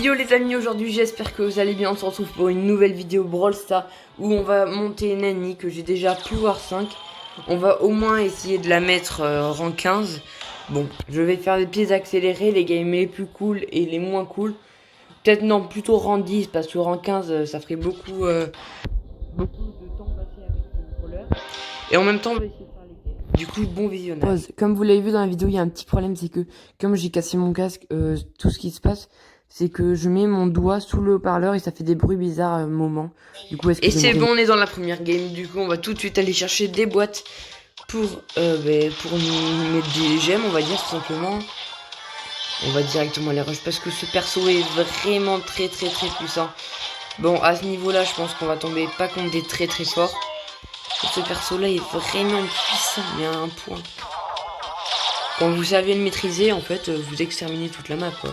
Yo les amis, aujourd'hui j'espère que vous allez bien. On se retrouve pour une nouvelle vidéo Brawl Stars où on va monter Nani que j'ai déjà pouvoir 5. On va au moins essayer de la mettre rang 15. Bon, je vais faire des pieds accélérés, les games les plus cool et les moins cool. Peut-être non, plutôt rang 10 parce que rang 15 ça ferait beaucoup de temps passé avec le brawler. Et en même temps on va essayer de faire les quêtes. Du coup, bon visionnage. Comme vous l'avez vu dans la vidéo, il y a un petit problème, c'est que comme j'ai cassé mon casque, tout ce qui se passe, c'est que je mets mon doigt sous le haut-parleur et ça fait des bruits bizarres à un moment. Du coup, et c'est bon, on est dans la première game. Du coup, on va tout de suite aller chercher des boîtes pour nous mettre des gemmes, on va dire, tout simplement. On va directement les rush parce que ce perso est vraiment très puissant. Bon, à ce niveau-là, je pense qu'on va tomber pas contre des très forts. Ce perso-là est vraiment puissant, mais à un point. Quand vous savez le maîtriser, en fait, vous exterminez toute la map, quoi.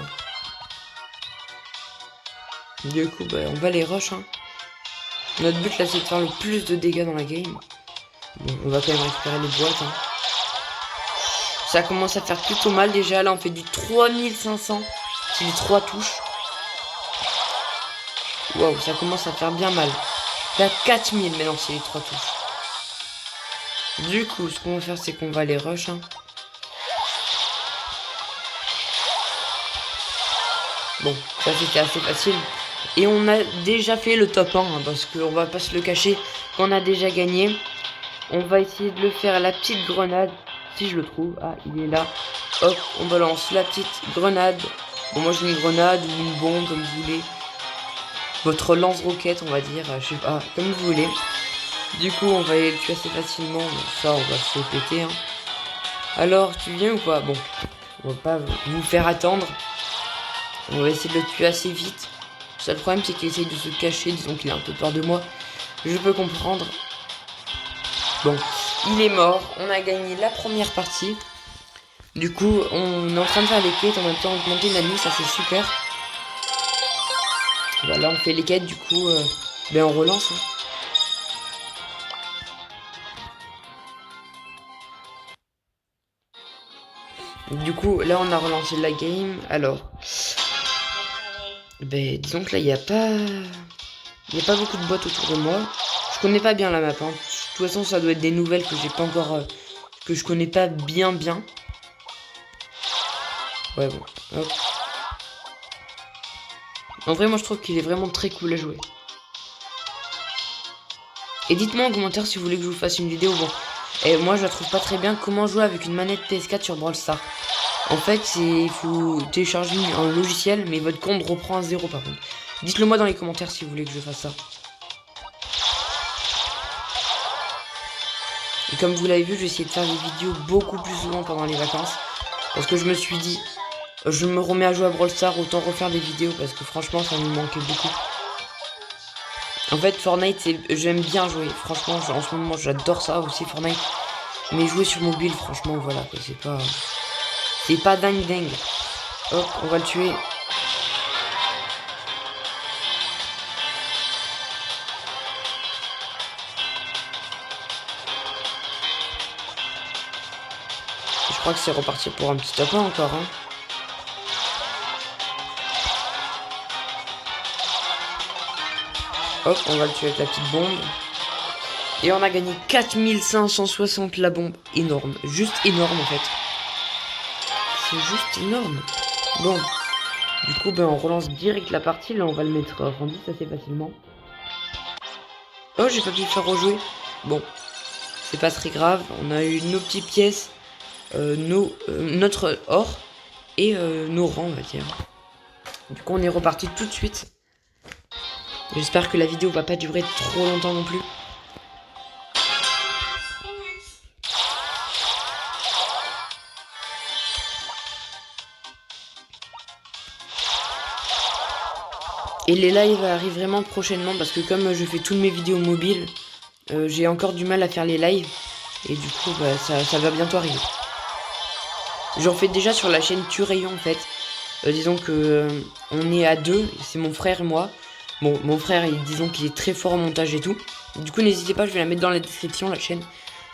Du coup, on va les rush, hein. Notre but là, c'est de faire le plus de dégâts dans la game. Bon, on va quand même récupérer les boîtes, hein. Ça commence à faire plutôt mal déjà. Là, on fait du 3500. C'est les 3 touches. Waouh, ça commence à faire bien mal. Là, 4000 maintenant, c'est les 3 touches. Du coup, ce qu'on va faire, c'est qu'on va les rush, hein. Bon, ça c'était assez facile. Et on a déjà fait le top 1, hein, parce qu'on va pas se le cacher, qu'on a déjà gagné. On va essayer de le faire à la petite grenade, si je le trouve. Ah, il est là. Hop, on balance la petite grenade. Bon, moi j'ai une grenade ou une bombe, comme vous voulez. Votre lance-roquette, on va dire, je sais pas, comme vous voulez. Du coup, on va le tuer assez facilement. Bon, ça, on va se péter, hein. Alors, tu viens ou pas? Bon, on va pas vous faire attendre. On va essayer de le tuer assez vite. Le seul problème, c'est qu'il essaye de se cacher. Disons qu'il a un peu peur de moi. Je peux comprendre. Bon, il est mort. On a gagné la première partie. Du coup, on est en train de faire les quêtes. En même temps, augmenter Nani, ça c'est super. Voilà, on fait les quêtes. Du coup, on relance, hein. Du coup, là, on a relancé la game. Alors, disons que là, il n'y a pas beaucoup de bots autour de moi. Je connais pas bien la map, hein. De toute façon, ça doit être des nouvelles que j'ai pas encore, que je connais pas bien. Ouais, bon, hop. En vrai, moi, je trouve qu'il est vraiment très cool à jouer. Et dites-moi en commentaire si vous voulez que je vous fasse une vidéo. Bon, et moi, je la trouve pas très bien. Comment jouer avec une manette PS4 sur Brawl Stars? En fait, il faut télécharger un logiciel, mais votre compte reprend à 0 par contre. Dites-le moi dans les commentaires si vous voulez que je fasse ça. Et comme vous l'avez vu, je vais essayer de faire des vidéos beaucoup plus souvent pendant les vacances. Parce que je me suis dit, je me remets à jouer à Brawl Stars, autant refaire des vidéos parce que franchement, ça me manquait beaucoup. En fait, Fortnite, j'aime bien jouer. Franchement, en ce moment, j'adore ça aussi, Fortnite. Mais jouer sur mobile, franchement, voilà, c'est pas dingue. Hop, on va le tuer. Je crois que c'est reparti pour un petit top 1 encore, hein. Hop, on va le tuer avec la petite bombe. Et on a gagné 4560 la bombe. Énorme, juste énorme en fait. C'est juste énorme. Bon, du coup, on relance direct la partie. Là, on va le mettre rang 10 assez facilement. Oh, j'ai pas pu le faire rejouer. Bon, c'est pas très grave. On a eu nos petites pièces, notre or et nos rangs, on va dire. Du coup, on est reparti tout de suite. J'espère que la vidéo va pas durer trop longtemps non plus. Et les lives arrivent vraiment prochainement parce que comme je fais toutes mes vidéos mobiles, j'ai encore du mal à faire les lives. Et du coup, ça va bientôt arriver. J'en fais déjà sur la chaîne Turayon en fait. Disons que on est à 2, c'est mon frère et moi. Bon, mon frère, disons qu'il est très fort en montage et tout. Du coup, n'hésitez pas, je vais la mettre dans la description, la chaîne.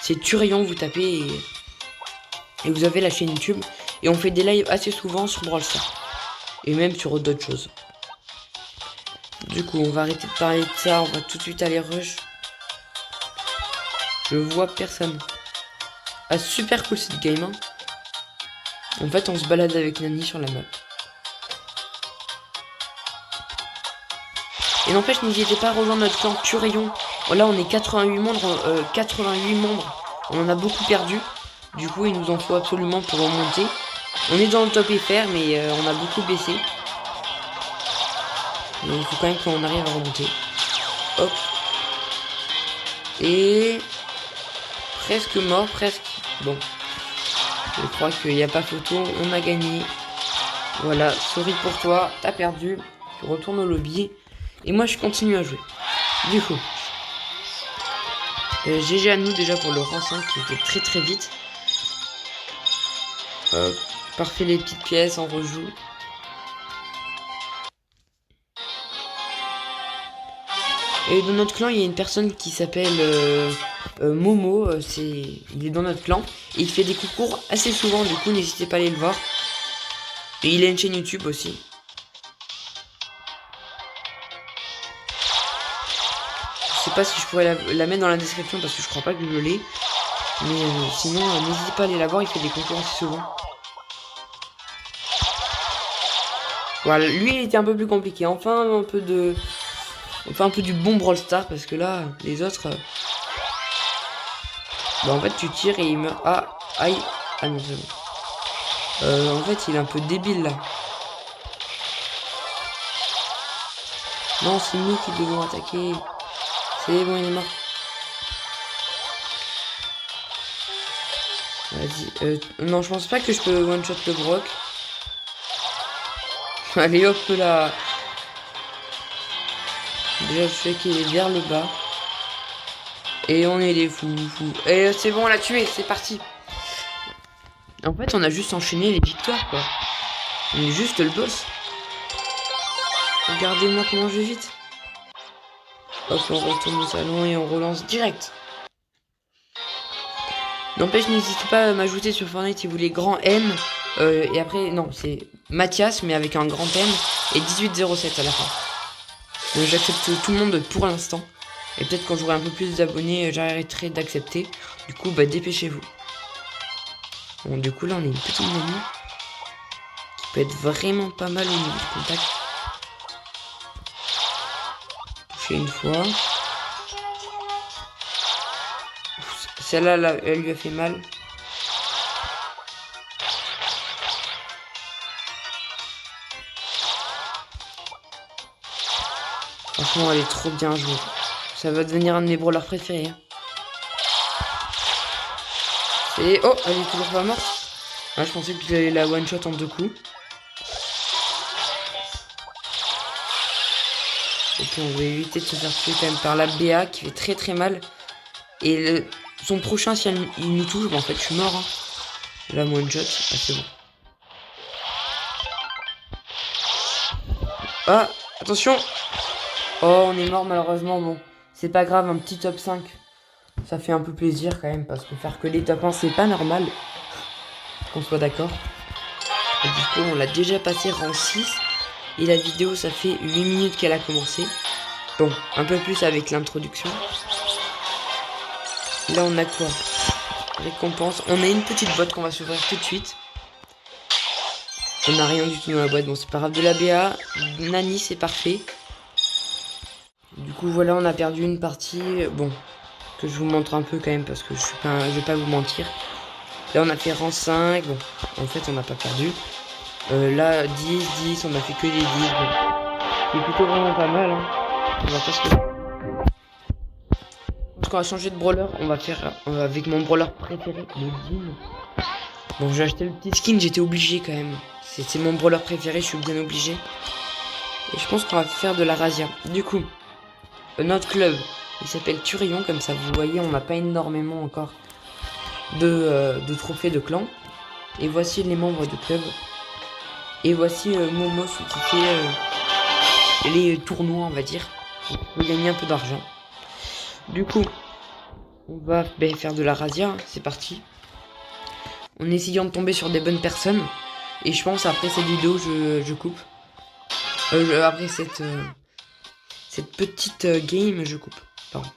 C'est Turayon, vous tapez et vous avez la chaîne YouTube. Et on fait des lives assez souvent sur Brawl Stars. Et même sur d'autres choses. Du coup, on va arrêter de parler de ça. On va tout de suite aller rush. Je vois personne. Ah, super cool cette game. Hein. En fait, on se balade avec Nani sur la map. Et n'empêche, n'hésitez pas à rejoindre notre clan Turion. Là, on est 88 membres. 88 membres. On en a beaucoup perdu. Du coup, il nous en faut absolument pour remonter. On est dans le top FR, mais on a beaucoup baissé. Donc, il faut quand même qu'on arrive à remonter. Hop. Et... presque mort, presque. Bon. Je crois qu'il n'y a pas photo. On a gagné. Voilà. Sorry pour toi. T'as perdu. Tu retournes au lobby. Et moi, je continue à jouer. Du coup. GG à nous déjà pour le rang 5 qui était très très vite. Parfait les petites pièces, on rejoue. Et dans notre clan, il y a une personne qui s'appelle Momo. Il est dans notre clan. Et il fait des concours assez souvent, du coup n'hésitez pas à aller le voir. Et il a une chaîne YouTube aussi. Je sais pas si je pourrais la mettre dans la description parce que je crois pas que je l'ai. Mais sinon, n'hésitez pas à aller la voir, il fait des concours assez souvent. Voilà, lui il était un peu plus compliqué. Enfin un peu du bon Brawl Stars parce que là, les autres... Bah en fait tu tires et il meurt. Ah, aïe. Ah non, c'est bon. En fait il est un peu débile là. Non, c'est nous qui devons attaquer. C'est bon, il est mort. Vas-y. Non, je pense pas que je peux one-shot le Brock. Allez hop là. Déjà je sais qu'il est vers le bas. Et on est des fous. Et c'est bon, on l'a tué, c'est parti. En fait on a juste enchaîné les victoires quoi. On est juste le boss. Regardez-moi comment je vais vite. Hop, on retourne au salon et on relance direct. N'empêche, n'hésitez pas à m'ajouter sur Fortnite si vous voulez grand M. Et après, non, c'est Mathias, mais avec un grand M et 1807 à la fin. J'accepte tout le monde pour l'instant. Et peut-être quand j'aurai un peu plus d'abonnés, j'arrêterai d'accepter. Du coup, bah dépêchez-vous. Bon, du coup, là, on est une petite Nani qui peut être vraiment pas mal au niveau du contact. Touché une fois. Celle-là, là, elle lui a fait mal. Franchement, elle est trop bien jouée. Ça va devenir un de mes brawlers préférés. Et oh, elle est toujours pas morte. Ah, je pensais que j'allais la one shot en 2 coups. Ok, on va éviter de se faire tuer quand même par la BA qui fait très très mal. Et son prochain, si il nous touche, bah en fait je suis mort. Hein. La one shot, ah c'est bon. Ah, attention. Oh, on est mort malheureusement, bon. C'est pas grave, un petit top 5. Ça fait un peu plaisir quand même, parce que faire que les top 1, c'est pas normal. Qu'on soit d'accord. Et du coup, on l'a déjà passé rang 6. Et la vidéo, ça fait 8 minutes qu'elle a commencé. Bon, un peu plus avec l'introduction. Là, on a quoi? Récompense. On a une petite boîte qu'on va s'ouvrir tout de suite. On n'a rien du tout dans la boîte. Bon, c'est pas grave. De la BA. Nani, c'est parfait. Du coup, voilà, on a perdu une partie. Bon, que je vous montre un peu quand même parce que je vais pas vous mentir. Là, on a fait rang 5. Bon, en fait, on n'a pas perdu. Là, 10, on a fait que les 10. Bon. C'est plutôt vraiment pas mal. Hein. On va pas se... Parce qu'on va changer de brawler. On va faire avec mon brawler préféré, le Jean. Bon, j'ai acheté le petit skin, j'étais obligé quand même. C'est mon brawler préféré, je suis bien obligé. Et je pense qu'on va faire de la razzia. Du coup, notre club, il s'appelle Turion, comme ça vous voyez, on n'a pas énormément encore de trophées de clan. Et voici les membres du club. Et voici Momos qui fait les tournois, on va dire. On peut gagner un peu d'argent. Du coup, on va faire de la razzia, c'est parti. En essayant de tomber sur des bonnes personnes. Et je pense après cette vidéo, je coupe. Après cette petite game, je coupe. Pardon.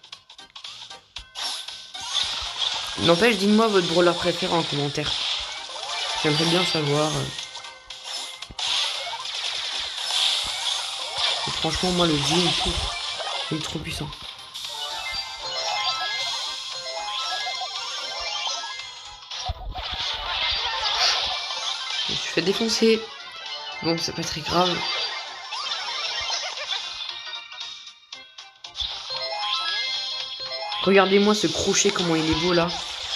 N'empêche, dites-moi votre brawler préféré en commentaire. J'aimerais bien savoir. Et franchement, moi, le Jin, il est trop puissant. Je me suis fait défoncer. Bon, c'est pas très grave. Regardez-moi ce crochet, comment il est beau là.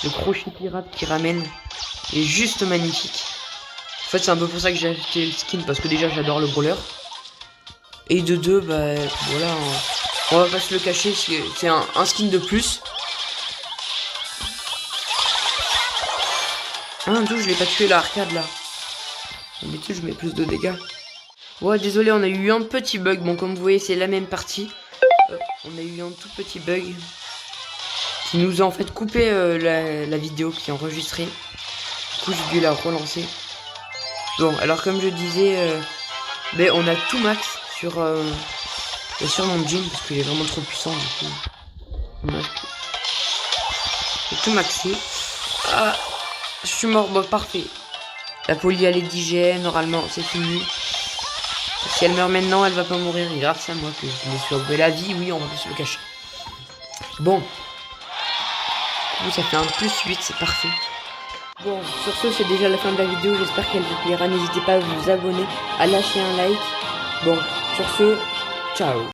Le crochet pirate qui ramène. Il est juste magnifique. En fait, c'est un peu pour ça que j'ai acheté le skin. Parce que déjà, j'adore le brawler. Et de deux, bah voilà. On va pas se le cacher. C'est un skin de plus. Ah, d'où je l'ai pas tué là, arcade là. D'habitude, je mets plus de dégâts. Ouais, désolé, on a eu un petit bug. Bon, comme vous voyez, c'est la même partie. On a eu un tout petit bug qui nous a en fait coupé la vidéo qui est enregistrée. Du coup, j'ai dû la relancer. Bon, alors comme je disais, ben, on a tout max sur mon Jin parce qu'il est vraiment trop puissant. Du coup, j'ai tout maxé. Ah, je suis mort. Bon, parfait. La poly elle est d'IGN, normalement c'est fini. Si elle meurt maintenant, elle va pas mourir grâce à moi que je me suis sauvé la vie. Oui, on va se le cacher. Bon. Ça fait un +8, c'est parfait. Bon, sur ce, c'est déjà la fin de la vidéo. J'espère qu'elle vous plaira. N'hésitez pas à vous abonner, à lâcher un like. Bon, sur ce, ciao.